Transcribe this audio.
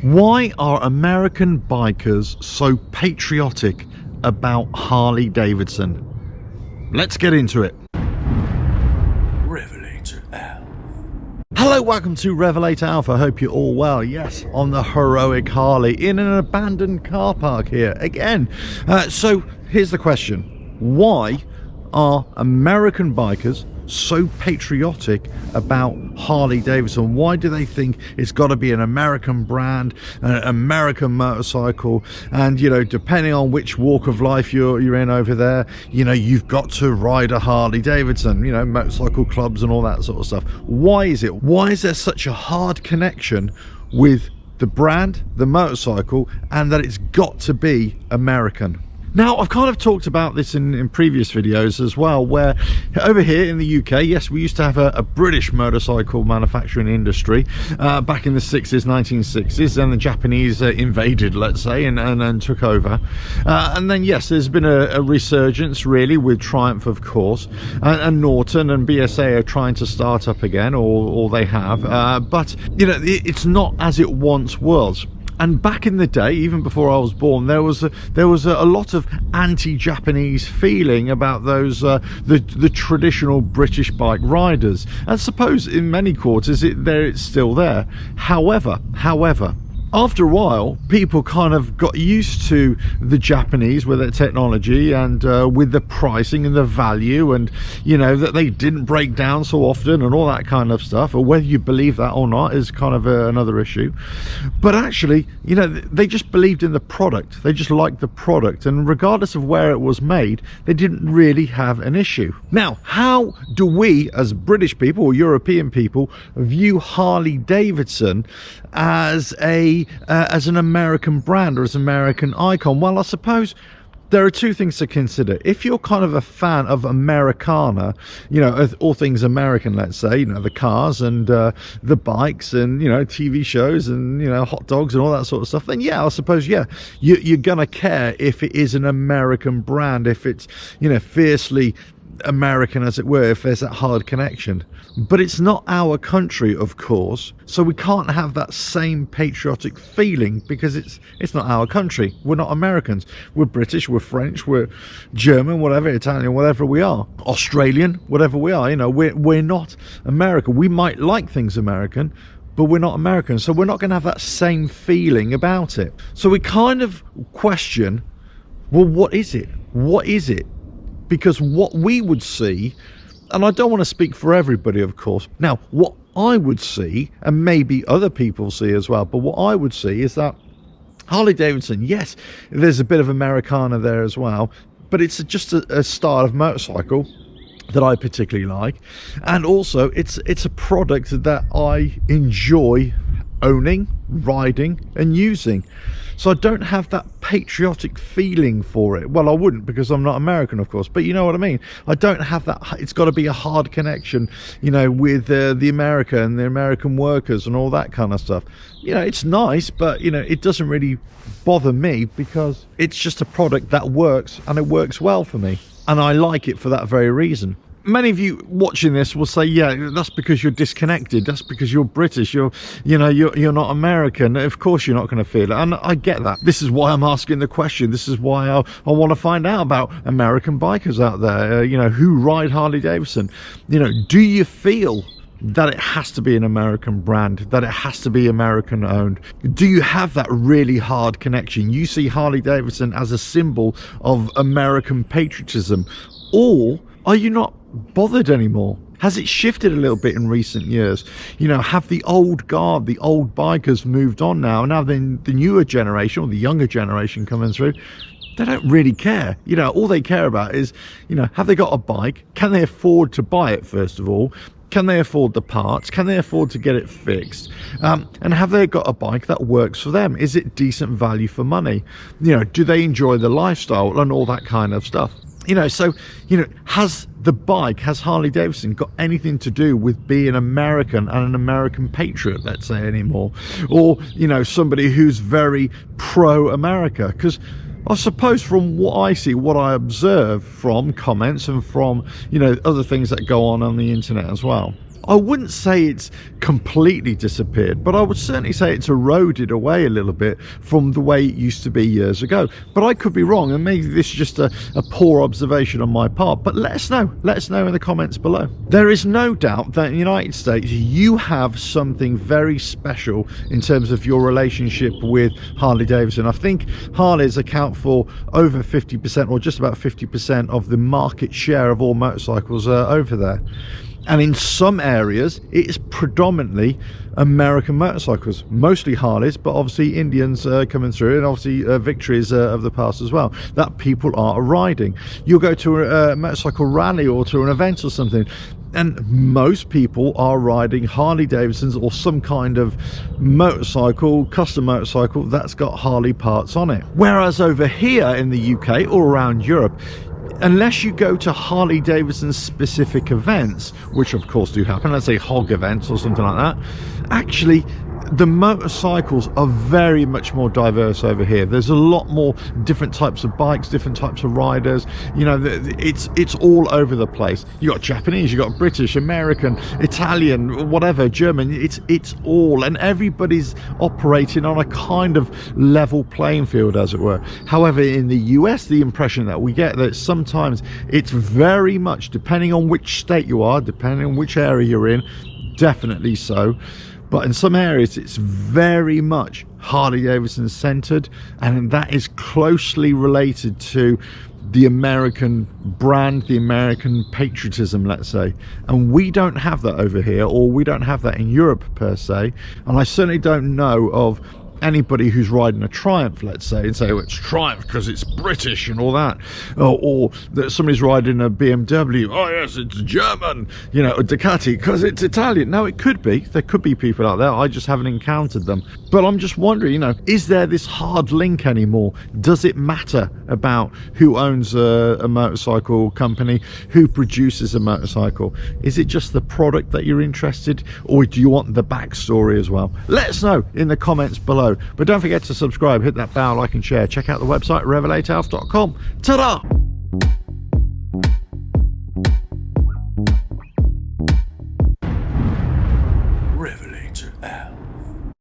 Why are American bikers so patriotic about Harley Davidson? Let's get into it. RevelatorAlf. Hello, welcome to RevelatorAlf. I hope you're all well. Yes, on the heroic Harley in an abandoned car park here again. So here's the question. Why are American bikers so patriotic about Harley Davidson? Why do they think it's got to be an American brand, an American motorcycle, and you know, depending on which walk of life you're in over there, you know, you've got to ride a Harley Davidson, you know, motorcycle clubs and all that sort of stuff? Why is it? Why is there such a hard connection with the brand, the motorcycle, and that it's got to be American? Now, I've kind of talked about this in previous videos as well, where over here in the UK, yes, we used to have a British motorcycle manufacturing industry back in the 60s, 1960s, and the Japanese invaded, let's say, and took over. And then, yes, there's been a resurgence, really, with Triumph, of course, and Norton and BSA are trying to start up again, or they have. But, you know, it's not as it once was. And back in the day, even before I was born, there was a lot of anti-Japanese feeling about those the traditional British bike riders. And suppose in many quarters it's still there. However, after a while, people kind of got used to the Japanese with their technology and with the pricing and the value, and you know, that they didn't break down so often and all that kind of stuff. Or whether you believe that or not is kind of another issue. But actually, you know, they just believed in the product. They just liked the product, and regardless of where it was made, they didn't really have an issue. Now, how do we as British people or European people view Harley Davidson as an American brand or as an American icon? Well, I suppose there are two things to consider. If you're kind of a fan of Americana, you know, all things American, let's say, you know, the cars and the bikes and, you know, TV shows and, you know, hot dogs and all that sort of stuff, then yeah, I suppose, yeah, you're gonna care if it is an American brand, if it's, you know, fiercely American, as it were, if there's that hard connection. But it's not our country, of course, so we can't have that same patriotic feeling because it's not our country. We're not Americans. We're British, we're French, we're German, whatever, Italian, whatever we are, Australian, whatever we are. You know, we're not American. We might like things American, but we're not American, so we're not going to have that same feeling about it. So we kind of question, well, what is it? What is it? Because what we would see, and I don't want to speak for everybody, of course. Now, what I would see, and maybe other people see as well, but what I would see is that Harley Davidson, yes, there's a bit of Americana there as well, but it's just a style of motorcycle that I particularly like. And also, it's a product that I enjoy owning, riding and using. So I don't have that patriotic feeling for it. Well, I wouldn't, because I'm not American, of course, but you know what I mean. I don't have that. It's got to be a hard connection, you know, with the America and the American workers and all that kind of stuff. You know, it's nice, but you know, it doesn't really bother me because it's just a product that works, and it works well for me, and I like it for that very reason. Many of you watching this will say, yeah, that's because you're disconnected, that's because you're British, you're not American. Of course you're not going to feel it, and I get that. This is why I'm asking the question. This is why I want to find out about American bikers out there, you know, who ride Harley Davidson. You know, do you feel that it has to be an American brand, that it has to be American owned? Do you have that really hard connection? You see Harley Davidson as a symbol of American patriotism, or are you not bothered anymore? Has it shifted a little bit in recent years? You know, have the old guard, the old bikers moved on now? Now then, the newer generation or the younger generation coming through, they don't really care. You know, all they care about is, you know, have they got a bike? Can they afford to buy it, first of all? Can they afford the parts? Can they afford to get it fixed? And have they got a bike that works for them? Is it decent value for money? You know, do they enjoy the lifestyle and all that kind of stuff? You know, so, you know, has Harley Davidson got anything to do with being American and an American patriot, let's say, anymore? Or, you know, somebody who's very pro-America? Because I suppose from what I see, what I observe from comments and from, you know, other things that go on the internet as well, I wouldn't say it's completely disappeared, but I would certainly say it's eroded away a little bit from the way it used to be years ago. But I could be wrong, and maybe this is just a poor observation on my part. But let us know. Let us know in the comments below. There is no doubt that in the United States, you have something very special in terms of your relationship with Harley Davidson. I think Harleys account for over 50%, or just about 50% of the market share of all motorcycles over there. And in some areas, it is predominantly American motorcycles, mostly Harleys, but obviously Indians coming through, and obviously Victories of the past as well, that people are riding. You'll go to a motorcycle rally or to an event or something, and most people are riding Harley Davidsons or some kind of motorcycle, custom motorcycle that's got Harley parts on it. Whereas over here in the UK or around Europe, unless you go to Harley Davidson specific events, which of course do happen, let's say hog events or something like that, actually the motorcycles are very much more diverse over here. There's a lot more different types of bikes, different types of riders. You know, it's all over the place. You got Japanese, you got British, American, Italian, whatever, German. It's all, and everybody's operating on a kind of level playing field, as it were. However, in the US, the impression that we get that sometimes it's very much, depending on which state you are, depending on which area you're in, definitely so. But in some areas, it's very much Harley Davidson centered, and that is closely related to the American brand, the American patriotism, let's say. And we don't have that over here, or we don't have that in Europe per se. And I certainly don't know of anybody who's riding a Triumph, let's say, and say, oh, it's Triumph because it's British and all that, or that somebody's riding a BMW, oh yes, it's German, you know, a Ducati because it's Italian. No, it could be, there could be people out there, I just haven't encountered them. But I'm just wondering, you know, is there this hard link anymore? Does it matter about who owns a motorcycle company, who produces a motorcycle? Is it just the product that you're interested, or do you want the backstory as well? Let us know in the comments below. But don't forget to subscribe, hit that bell, like and share. Check out the website RevelatorAlf.com. Ta-da!